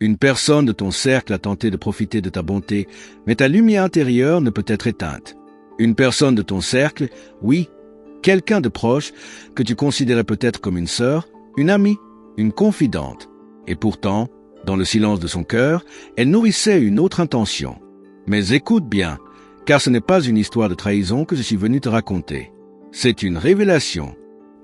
Une personne de ton cercle a tenté de profiter de ta bonté, mais ta lumière intérieure ne peut être éteinte. Une personne de ton cercle, oui, quelqu'un de proche, que tu considérais peut-être comme une sœur, une amie, une confidente. Et pourtant, dans le silence de son cœur, elle nourrissait une autre intention. Mais écoute bien, car ce n'est pas une histoire de trahison que je suis venu te raconter. C'est une révélation,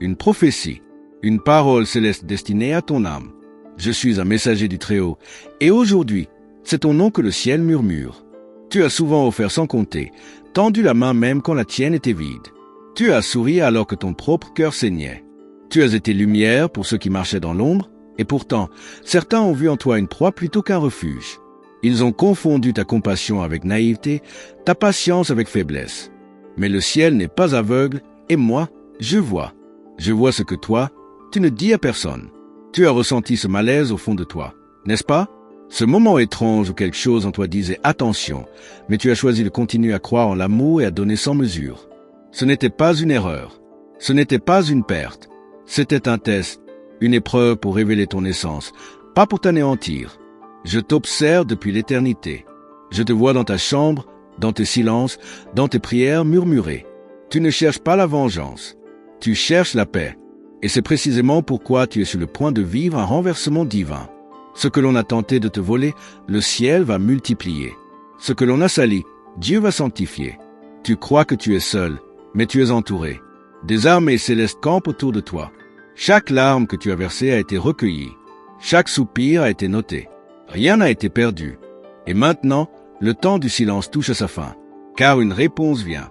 une prophétie, une parole céleste destinée à ton âme. Je suis un messager du Très-Haut, et aujourd'hui, c'est ton nom que le ciel murmure. Tu as souvent offert sans compter, tendu la main même quand la tienne était vide. Tu as souri alors que ton propre cœur saignait. Tu as été lumière pour ceux qui marchaient dans l'ombre, et pourtant, certains ont vu en toi une proie plutôt qu'un refuge. Ils ont confondu ta compassion avec naïveté, ta patience avec faiblesse. Mais le ciel n'est pas aveugle, et moi, je vois. Je vois ce que toi, tu ne dis à personne. Tu as ressenti ce malaise au fond de toi, n'est-ce pas? Ce moment étrange où quelque chose en toi disait « attention », mais tu as choisi de continuer à croire en l'amour et à donner sans mesure. Ce n'était pas une erreur. Ce n'était pas une perte. C'était un test, une épreuve pour révéler ton essence, pas pour t'anéantir. Je t'observe depuis l'éternité. Je te vois dans ta chambre, dans tes silences, dans tes prières murmurées. Tu ne cherches pas la vengeance. Tu cherches la paix. Et c'est précisément pourquoi tu es sur le point de vivre un renversement divin. Ce que l'on a tenté de te voler, le ciel va multiplier. Ce que l'on a sali, Dieu va sanctifier. Tu crois que tu es seul, mais tu es entouré. Des armées célestes campent autour de toi. Chaque larme que tu as versée a été recueillie. Chaque soupir a été noté. Rien n'a été perdu. Et maintenant, le temps du silence touche à sa fin. Car une réponse vient.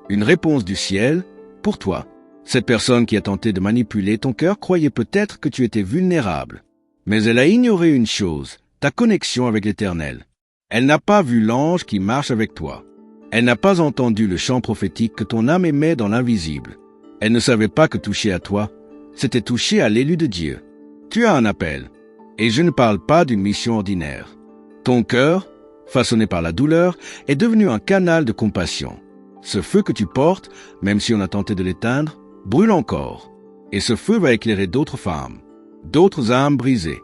Une réponse du ciel, pour toi. Cette personne qui a tenté de manipuler ton cœur croyait peut-être que tu étais vulnérable. Mais elle a ignoré une chose, ta connexion avec l'Éternel. Elle n'a pas vu l'ange qui marche avec toi. Elle n'a pas entendu le chant prophétique que ton âme émet dans l'invisible. Elle ne savait pas que toucher à toi, c'était toucher à l'élu de Dieu. Tu as un appel. Et je ne parle pas d'une mission ordinaire. Ton cœur, façonné par la douleur, est devenu un canal de compassion. Ce feu que tu portes, même si on a tenté de l'éteindre, brûle encore. Et ce feu va éclairer d'autres femmes, d'autres âmes brisées,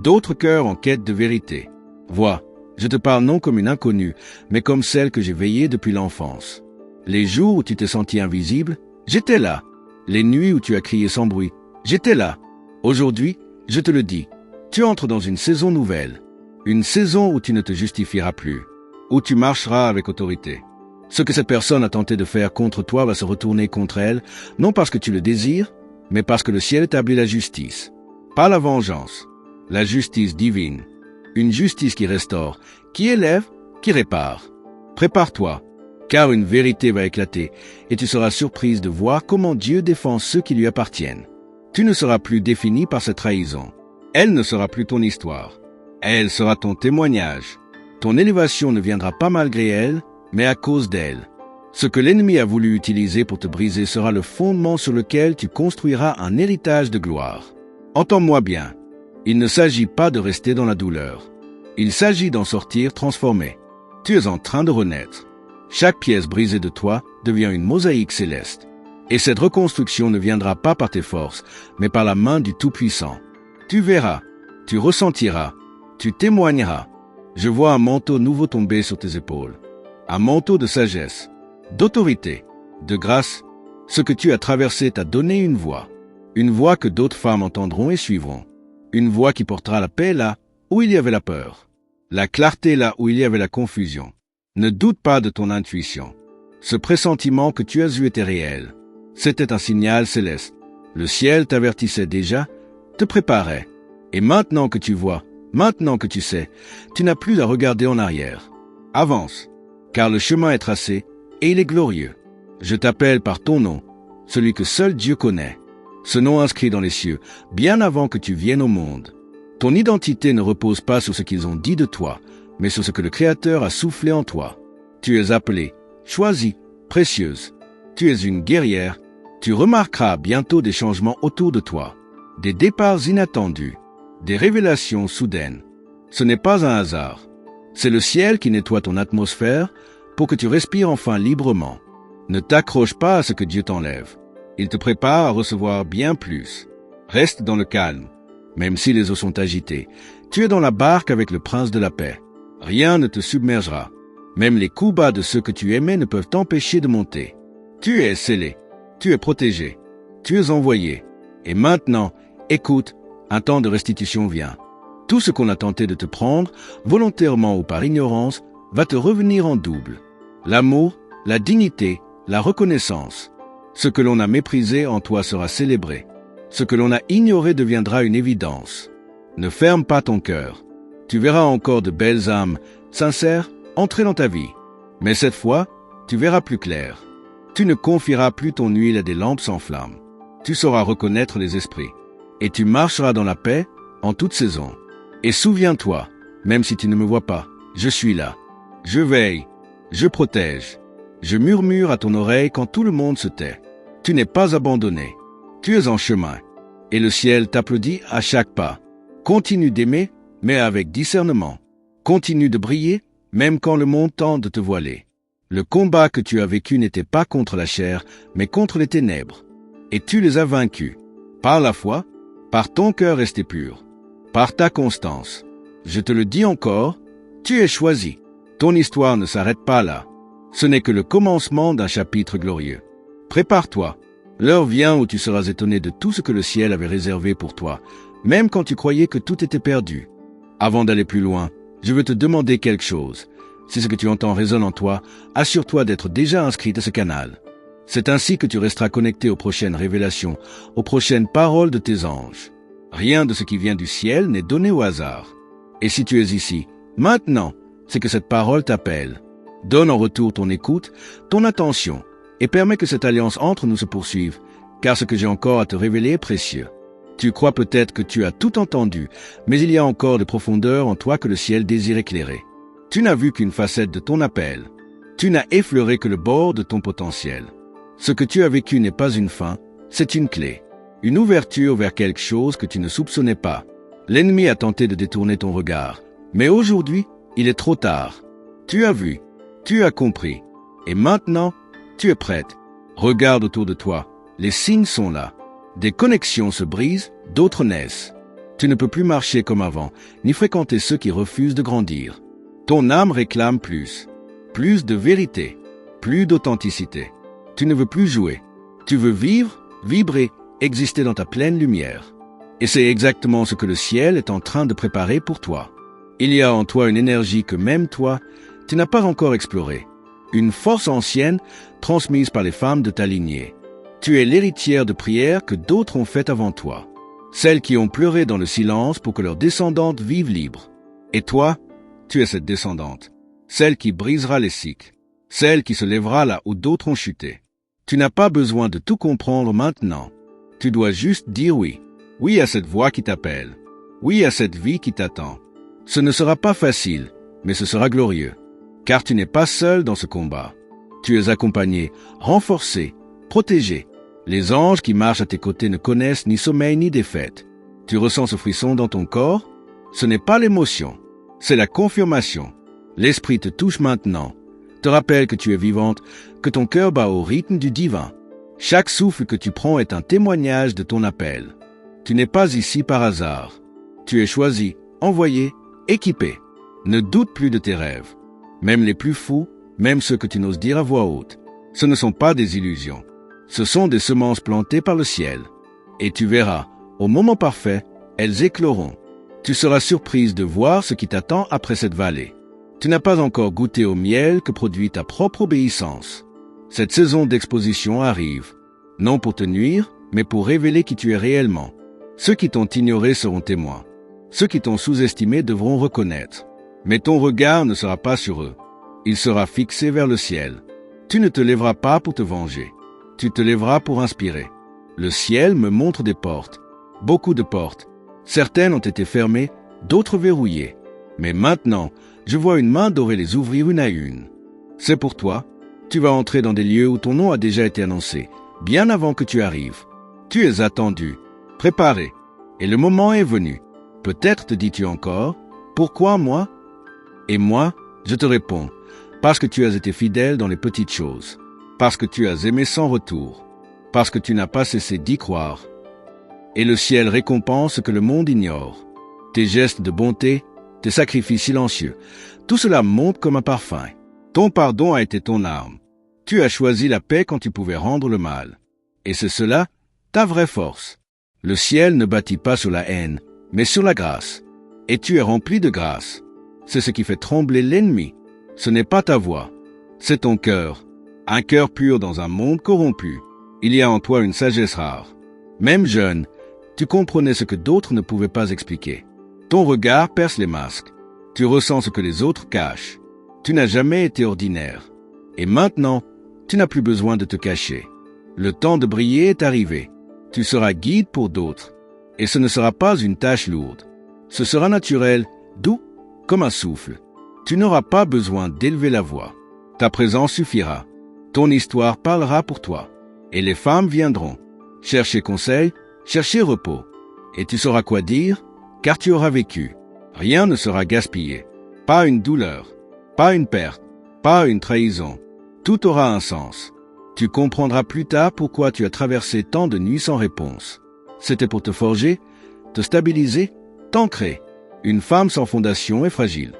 d'autres cœurs en quête de vérité. Vois, je te parle non comme une inconnue, mais comme celle que j'ai veillée depuis l'enfance. Les jours où tu t'es senti invisible, j'étais là. Les nuits où tu as crié sans bruit, j'étais là. Aujourd'hui, je te le dis, tu entres dans une saison nouvelle. Une saison où tu ne te justifieras plus, où tu marcheras avec autorité. Ce que cette personne a tenté de faire contre toi va se retourner contre elle, non parce que tu le désires, mais parce que le ciel établit la justice. Pas la vengeance, la justice divine. Une justice qui restaure, qui élève, qui répare. Prépare-toi, car une vérité va éclater, et tu seras surprise de voir comment Dieu défend ceux qui lui appartiennent. Tu ne seras plus défini par cette trahison. Elle ne sera plus ton histoire. Elle sera ton témoignage. Ton élévation ne viendra pas malgré elle, mais à cause d'elle. Ce que l'ennemi a voulu utiliser pour te briser sera le fondement sur lequel tu construiras un héritage de gloire. Entends-moi bien, il ne s'agit pas de rester dans la douleur. Il s'agit d'en sortir transformé. Tu es en train de renaître. Chaque pièce brisée de toi devient une mosaïque céleste. Et cette reconstruction ne viendra pas par tes forces, mais par la main du Tout-Puissant. Tu verras, tu ressentiras, tu témoigneras. Je vois un manteau nouveau tomber sur tes épaules. Un manteau de sagesse, d'autorité, de grâce. Ce que tu as traversé t'a donné une voix que d'autres femmes entendront et suivront. Une voix qui portera la paix là où il y avait la peur, la clarté là où il y avait la confusion. Ne doute pas de ton intuition. Ce pressentiment que tu as eu était réel. C'était un signal céleste. Le ciel t'avertissait déjà, te préparait. Et maintenant que tu vois, maintenant que tu sais, tu n'as plus à regarder en arrière. Avance, car le chemin est tracé et il est glorieux. Je t'appelle par ton nom, celui que seul Dieu connaît. Ce nom inscrit dans les cieux, bien avant que tu viennes au monde. Ton identité ne repose pas sur ce qu'ils ont dit de toi, mais sur ce que le Créateur a soufflé en toi. Tu es appelée, choisie, précieuse. Tu es une guerrière. Tu remarqueras bientôt des changements autour de toi, des départs inattendus, des révélations soudaines. Ce n'est pas un hasard. C'est le ciel qui nettoie ton atmosphère pour que tu respires enfin librement. Ne t'accroche pas à ce que Dieu t'enlève. Il te prépare à recevoir bien plus. Reste dans le calme, même si les eaux sont agitées, Tu es dans la barque avec le prince de la paix. Rien ne te submergera. Même les coups bas de ceux que tu aimais ne peuvent t'empêcher de monter. Tu es scellé. Tu es protégé. Tu es envoyé. Et maintenant, écoute, un temps de restitution vient. Tout ce qu'on a tenté de te prendre, volontairement ou par ignorance, va te revenir en double. L'amour, la dignité, la reconnaissance. Ce que l'on a méprisé en toi sera célébré. Ce que l'on a ignoré deviendra une évidence. Ne ferme pas ton cœur. Tu verras encore de belles âmes, sincères, entrer dans ta vie. Mais cette fois, tu verras plus clair. Tu ne confieras plus ton huile à des lampes sans flamme. Tu sauras reconnaître les esprits. Et tu marcheras dans la paix en toute saison. Et souviens-toi, même si tu ne me vois pas, je suis là. Je veille, je protège. Je murmure à ton oreille quand tout le monde se tait. Tu n'es pas abandonné. Tu es en chemin. Et le ciel t'applaudit à chaque pas. Continue d'aimer, mais avec discernement. Continue de briller, même quand le monde tente de te voiler. Le combat que tu as vécu n'était pas contre la chair, mais contre les ténèbres. Et tu les as vaincus. Par la foi, par ton cœur resté pur, par ta constance. Je te le dis encore, tu es choisi. Ton histoire ne s'arrête pas là. Ce n'est que le commencement d'un chapitre glorieux. Prépare-toi. L'heure vient où tu seras étonné de tout ce que le ciel avait réservé pour toi, même quand tu croyais que tout était perdu. Avant d'aller plus loin, je veux te demander quelque chose. Si ce que tu entends résonne en toi, assure-toi d'être déjà inscrit à ce canal. C'est ainsi que tu resteras connecté aux prochaines révélations, aux prochaines paroles de tes anges. Rien de ce qui vient du ciel n'est donné au hasard. Et si tu es ici, maintenant, c'est que cette parole t'appelle. Donne en retour ton écoute, ton attention, et permets que cette alliance entre nous se poursuive, car ce que j'ai encore à te révéler est précieux. Tu crois peut-être que tu as tout entendu, mais il y a encore des profondeurs en toi que le ciel désire éclairer. Tu n'as vu qu'une facette de ton appel. Tu n'as effleuré que le bord de ton potentiel. Ce que tu as vécu n'est pas une fin, c'est une clé. Une ouverture vers quelque chose que tu ne soupçonnais pas. L'ennemi a tenté de détourner ton regard, mais aujourd'hui, il est trop tard. Tu as vu, tu as compris, et maintenant, tu es prête. Regarde autour de toi, les signes sont là. Des connexions se brisent, d'autres naissent. Tu ne peux plus marcher comme avant, ni fréquenter ceux qui refusent de grandir. Ton âme réclame plus de vérité, plus d'authenticité. Tu ne veux plus jouer. Tu veux vivre, vibrer, exister dans ta pleine lumière. Et c'est exactement ce que le ciel est en train de préparer pour toi. Il y a en toi une énergie que même toi, tu n'as pas encore explorée. Une force ancienne transmise par les femmes de ta lignée. Tu es l'héritière de prières que d'autres ont faites avant toi. Celles qui ont pleuré dans le silence pour que leurs descendantes vivent libres. Et toi, tu es cette descendante. Celle qui brisera les cycles. Celle qui se lèvera là où d'autres ont chuté. Tu n'as pas besoin de tout comprendre maintenant. Tu dois juste dire oui. Oui à cette voix qui t'appelle. Oui à cette vie qui t'attend. Ce ne sera pas facile, mais ce sera glorieux. Car tu n'es pas seul dans ce combat. Tu es accompagné, renforcé, protégé. Les anges qui marchent à tes côtés ne connaissent ni sommeil ni défaite. Tu ressens ce frisson dans ton corps? Ce n'est pas l'émotion, c'est la confirmation. L'esprit te touche maintenant, te rappelle que tu es vivante, que ton cœur bat au rythme du divin. Chaque souffle que tu prends est un témoignage de ton appel. Tu n'es pas ici par hasard. Tu es choisi, envoyé, équipé. Ne doute plus de tes rêves. Même les plus fous, même ceux que tu n'oses dire à voix haute, ce ne sont pas des illusions. Ce sont des semences plantées par le ciel. Et tu verras, au moment parfait, elles écloront. Tu seras surprise de voir ce qui t'attend après cette vallée. Tu n'as pas encore goûté au miel que produit ta propre obéissance. Cette saison d'exposition arrive, non pour te nuire, mais pour révéler qui tu es réellement. Ceux qui t'ont ignoré seront témoins. Ceux qui t'ont sous-estimé devront reconnaître. Mais ton regard ne sera pas sur eux. Il sera fixé vers le ciel. Tu ne te lèveras pas pour te venger. Tu te lèveras pour inspirer. Le ciel me montre des portes. Beaucoup de portes. Certaines ont été fermées, d'autres verrouillées. Mais maintenant, je vois une main dorée les ouvrir une à une. C'est pour toi. Tu vas entrer dans des lieux où ton nom a déjà été annoncé, bien avant que tu arrives. Tu es attendu, préparé. Et le moment est venu. Peut-être te dis-tu encore, pourquoi moi? Et moi, je te réponds, parce que tu as été fidèle dans les petites choses, parce que tu as aimé sans retour, parce que tu n'as pas cessé d'y croire. Et le ciel récompense ce que le monde ignore. tes gestes de bonté, tes sacrifices silencieux. Tout cela monte comme un parfum. Ton pardon a été ton arme. Tu as choisi la paix quand tu pouvais rendre le mal. Et c'est cela, ta vraie force. Le ciel ne bâtit pas sur la haine, mais sur la grâce. Et tu es rempli de grâce. C'est ce qui fait trembler l'ennemi. Ce n'est pas ta voix, c'est ton cœur. Un cœur pur dans un monde corrompu. Il y a en toi une sagesse rare. Même jeune, tu comprenais ce que d'autres ne pouvaient pas expliquer. Ton regard perce les masques. Tu ressens ce que les autres cachent. Tu n'as jamais été ordinaire. Et maintenant, tu n'as plus besoin de te cacher. Le temps de briller est arrivé. Tu seras guide pour d'autres. Et ce ne sera pas une tâche lourde. Ce sera naturel, doux, comme un souffle. Tu n'auras pas besoin d'élever la voix. Ta présence suffira. Ton histoire parlera pour toi. Et les femmes viendront. Chercher conseil, chercher repos. Et tu sauras quoi dire, car tu auras vécu. Rien ne sera gaspillé. Pas une douleur, pas une perte, pas une trahison. Tout aura un sens. Tu comprendras plus tard pourquoi tu as traversé tant de nuits sans réponse. C'était pour te forger, te stabiliser, t'ancrer. Une femme sans fondation est fragile.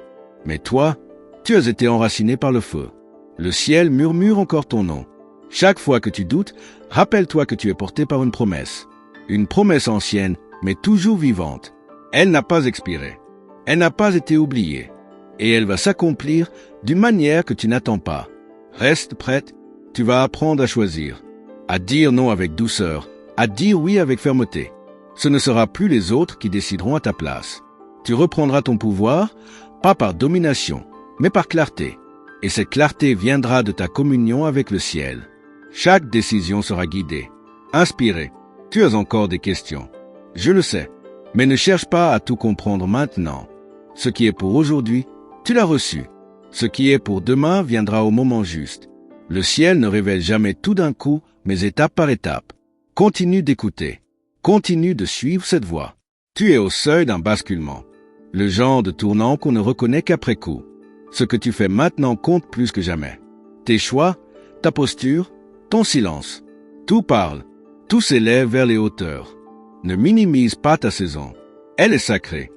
Mais toi, tu as été enraciné par le feu. Le ciel murmure encore ton nom. Chaque fois que tu doutes, rappelle-toi que tu es porté par une promesse. Une promesse ancienne, mais toujours vivante. Elle n'a pas expiré. Elle n'a pas été oubliée. Et elle va s'accomplir d'une manière que tu n'attends pas. Reste prête, tu vas apprendre à choisir. À dire non avec douceur, à dire oui avec fermeté. Ce ne sera plus les autres qui décideront à ta place. Tu reprendras ton pouvoir, pas par domination, mais par clarté. Et cette clarté viendra de ta communion avec le ciel. Chaque décision sera guidée, inspirée. Tu as encore des questions. Je le sais, mais ne cherche pas à tout comprendre maintenant. Ce qui est pour aujourd'hui, tu l'as reçu. Ce qui est pour demain viendra au moment juste. Le ciel ne révèle jamais tout d'un coup, mais étape par étape. Continue d'écouter. Continue de suivre cette voie. Tu es au seuil d'un basculement. Le genre de tournant qu'on ne reconnaît qu'après coup. Ce que tu fais maintenant compte plus que jamais. Tes choix, ta posture, ton silence. Tout parle. Tout s'élève vers les hauteurs. Ne minimise pas ta saison. Elle est sacrée.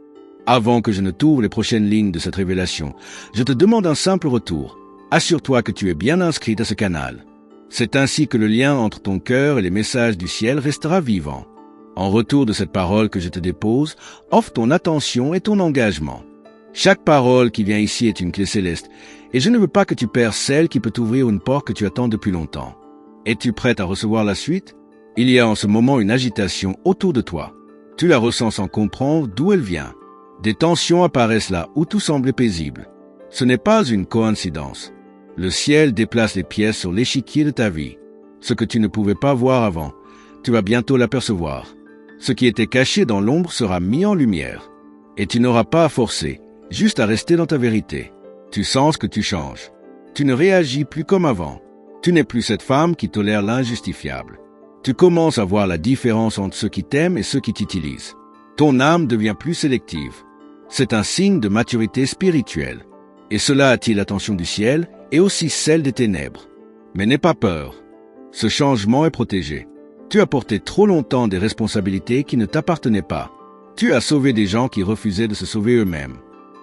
Avant que je ne t'ouvre les prochaines lignes de cette révélation, je te demande un simple retour. Assure-toi que tu es bien inscrit à ce canal. C'est ainsi que le lien entre ton cœur et les messages du ciel restera vivant. En retour de cette parole que je te dépose, offre ton attention et ton engagement. Chaque parole qui vient ici est une clé céleste, et je ne veux pas que tu perdes celle qui peut t'ouvrir une porte que tu attends depuis longtemps. Es-tu prête à recevoir la suite? Il y a en ce moment une agitation autour de toi. Tu la ressens sans comprendre d'où elle vient. Des tensions apparaissent là où tout semblait paisible. Ce n'est pas une coïncidence. Le ciel déplace les pièces sur l'échiquier de ta vie. Ce que tu ne pouvais pas voir avant, tu vas bientôt l'apercevoir. Ce qui était caché dans l'ombre sera mis en lumière. Et tu n'auras pas à forcer, juste à rester dans ta vérité. Tu sens que tu changes. Tu ne réagis plus comme avant. Tu n'es plus cette femme qui tolère l'injustifiable. Tu commences à voir la différence entre ceux qui t'aiment et ceux qui t'utilisent. Ton âme devient plus sélective. C'est un signe de maturité spirituelle. Et cela attire l'attention du ciel et aussi celle des ténèbres. Mais n'aie pas peur. Ce changement est protégé. Tu as porté trop longtemps des responsabilités qui ne t'appartenaient pas. Tu as sauvé des gens qui refusaient de se sauver eux-mêmes.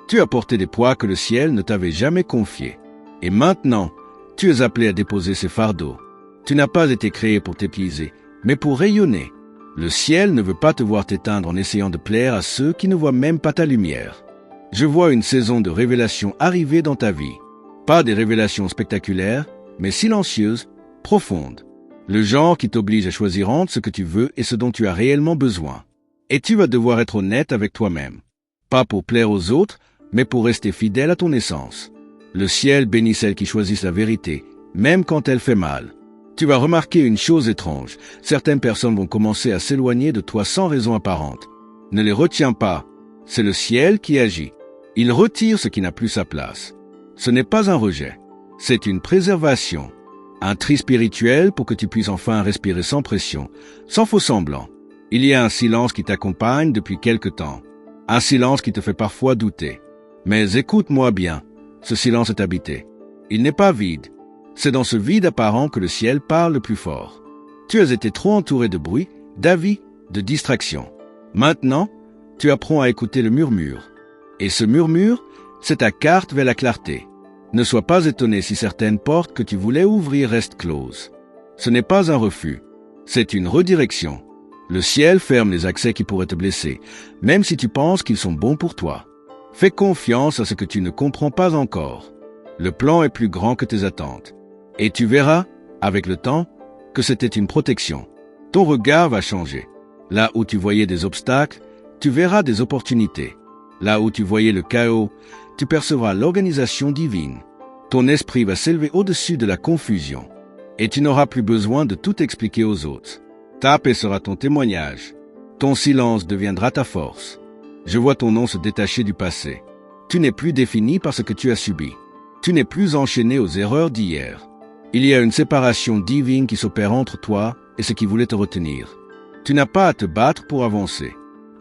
Tu as porté des poids que le ciel ne t'avait jamais confiés. Et maintenant, tu es appelé à déposer ces fardeaux. Tu n'as pas été créé pour t'épuiser, mais pour rayonner. Le ciel ne veut pas te voir t'éteindre en essayant de plaire à ceux qui ne voient même pas ta lumière. Je vois une saison de révélations arriver dans ta vie. Pas des révélations spectaculaires, mais silencieuses, profondes. Le genre qui t'oblige à choisir entre ce que tu veux et ce dont tu as réellement besoin. Et tu vas devoir être honnête avec toi-même. Pas pour plaire aux autres, mais pour rester fidèle à ton essence. Le ciel bénit celles qui choisissent la vérité, même quand elle fait mal. Tu vas remarquer une chose étrange. Certaines personnes vont commencer à s'éloigner de toi sans raison apparente. Ne les retiens pas. C'est le ciel qui agit. Il retire ce qui n'a plus sa place. Ce n'est pas un rejet. C'est une préservation. Un tri spirituel pour que tu puisses enfin respirer sans pression, sans faux semblant. Il y a un silence qui t'accompagne depuis quelque temps. Un silence qui te fait parfois douter. Mais écoute-moi bien. Ce silence est habité. Il n'est pas vide. C'est dans ce vide apparent que le ciel parle le plus fort. Tu as été trop entouré de bruit, d'avis, de distractions. Maintenant, tu apprends à écouter le murmure. Et ce murmure, c'est ta carte vers la clarté. Ne sois pas étonné si certaines portes que tu voulais ouvrir restent closes. Ce n'est pas un refus, c'est une redirection. Le ciel ferme les accès qui pourraient te blesser, même si tu penses qu'ils sont bons pour toi. Fais confiance à ce que tu ne comprends pas encore. Le plan est plus grand que tes attentes. Et tu verras, avec le temps, que c'était une protection. Ton regard va changer. Là où tu voyais des obstacles, tu verras des opportunités. Là où tu voyais le chaos, tu percevras l'organisation divine. Ton esprit va s'élever au-dessus de la confusion. Et tu n'auras plus besoin de tout expliquer aux autres. Ta paix sera ton témoignage. Ton silence deviendra ta force. Je vois ton nom se détacher du passé. Tu n'es plus défini par ce que tu as subi. Tu n'es plus enchaîné aux erreurs d'hier. Il y a une séparation divine qui s'opère entre toi et ce qui voulait te retenir. Tu n'as pas à te battre pour avancer.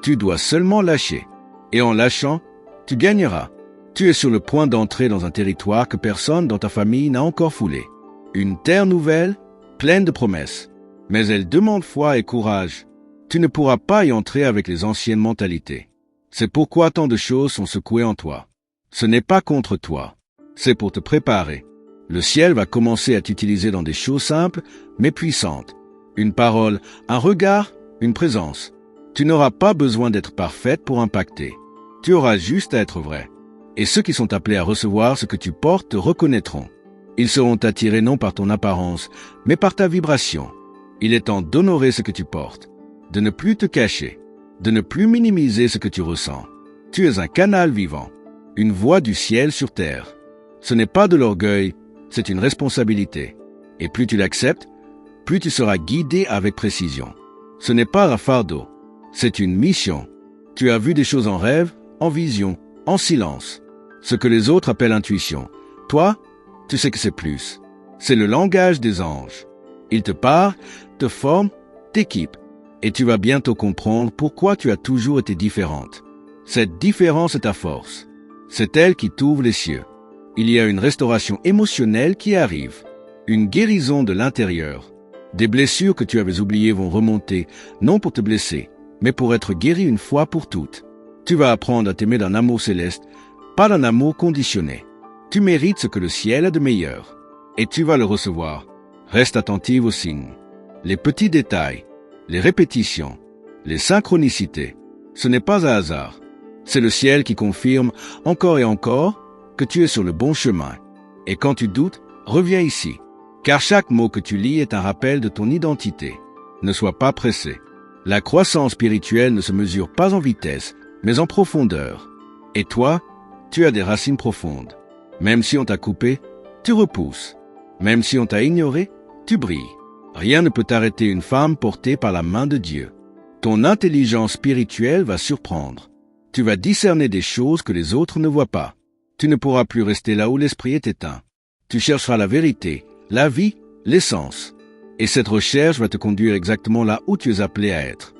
Tu dois seulement lâcher. Et en lâchant, tu gagneras. Tu es sur le point d'entrer dans un territoire que personne dans ta famille n'a encore foulé. Une terre nouvelle, pleine de promesses. Mais elle demande foi et courage. Tu ne pourras pas y entrer avec les anciennes mentalités. C'est pourquoi tant de choses sont secouées en toi. Ce n'est pas contre toi. C'est pour te préparer. Le ciel va commencer à t'utiliser dans des choses simples, mais puissantes. Une parole, un regard, une présence. Tu n'auras pas besoin d'être parfaite pour impacter. Tu auras juste à être vrai. Et ceux qui sont appelés à recevoir ce que tu portes te reconnaîtront. Ils seront attirés non par ton apparence, mais par ta vibration. Il est temps d'honorer ce que tu portes, de ne plus te cacher, de ne plus minimiser ce que tu ressens. Tu es un canal vivant, une voix du ciel sur terre. Ce n'est pas de l'orgueil, c'est une responsabilité. Et plus tu l'acceptes, plus tu seras guidé avec précision. Ce n'est pas un fardeau, c'est une mission. Tu as vu des choses en rêve, en vision, en silence. Ce que les autres appellent intuition. Toi, tu sais que c'est plus. C'est le langage des anges. Ils te parlent, te forment, t'équipent. Et tu vas bientôt comprendre pourquoi tu as toujours été différente. Cette différence est ta force. C'est elle qui t'ouvre les cieux. Il y a une restauration émotionnelle qui arrive. Une guérison de l'intérieur. Des blessures que tu avais oubliées vont remonter, non pour te blesser, mais pour être guéri une fois pour toutes. Tu vas apprendre à t'aimer d'un amour céleste, pas d'un amour conditionné. Tu mérites ce que le ciel a de meilleur. Et tu vas le recevoir. Reste attentive aux signes. Les petits détails, les répétitions, les synchronicités. Ce n'est pas un hasard. C'est le ciel qui confirme encore et encore que tu es sur le bon chemin. Et quand tu doutes, reviens ici. Car chaque mot que tu lis est un rappel de ton identité. Ne sois pas pressé. La croissance spirituelle ne se mesure pas en vitesse, mais en profondeur. Et toi, tu as des racines profondes. Même si on t'a coupé, tu repousses. Même si on t'a ignoré, tu brilles. Rien ne peut arrêter une femme portée par la main de Dieu. Ton intelligence spirituelle va surprendre. Tu vas discerner des choses que les autres ne voient pas. Tu ne pourras plus rester là où l'esprit est éteint. Tu chercheras la vérité, la vie, l'essence. Et cette recherche va te conduire exactement là où tu es appelé à être.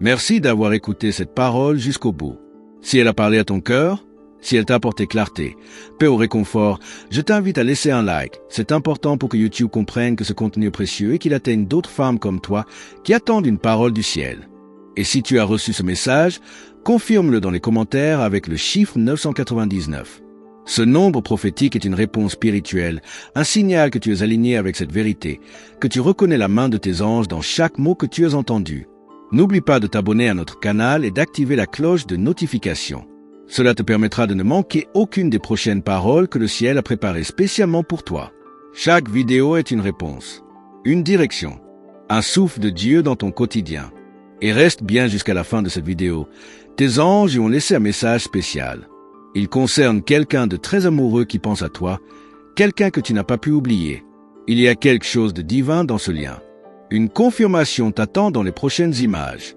Merci d'avoir écouté cette parole jusqu'au bout. Si elle a parlé à ton cœur, si elle t'a apporté clarté, paix ou réconfort, je t'invite à laisser un like. C'est important pour que YouTube comprenne que ce contenu est précieux et qu'il atteigne d'autres femmes comme toi qui attendent une parole du ciel. Et si tu as reçu ce message, confirme-le dans les commentaires avec le chiffre 999. Ce nombre prophétique est une réponse spirituelle, un signal que tu es aligné avec cette vérité, que tu reconnais la main de tes anges dans chaque mot que tu as entendu. N'oublie pas de t'abonner à notre canal et d'activer la cloche de notification. Cela te permettra de ne manquer aucune des prochaines paroles que le ciel a préparées spécialement pour toi. Chaque vidéo est une réponse, une direction, un souffle de Dieu dans ton quotidien. Et reste bien jusqu'à la fin de cette vidéo. Tes anges y ont laissé un message spécial. Il concerne quelqu'un de très amoureux qui pense à toi, quelqu'un que tu n'as pas pu oublier. Il y a quelque chose de divin dans ce lien. Une confirmation t'attend dans les prochaines images.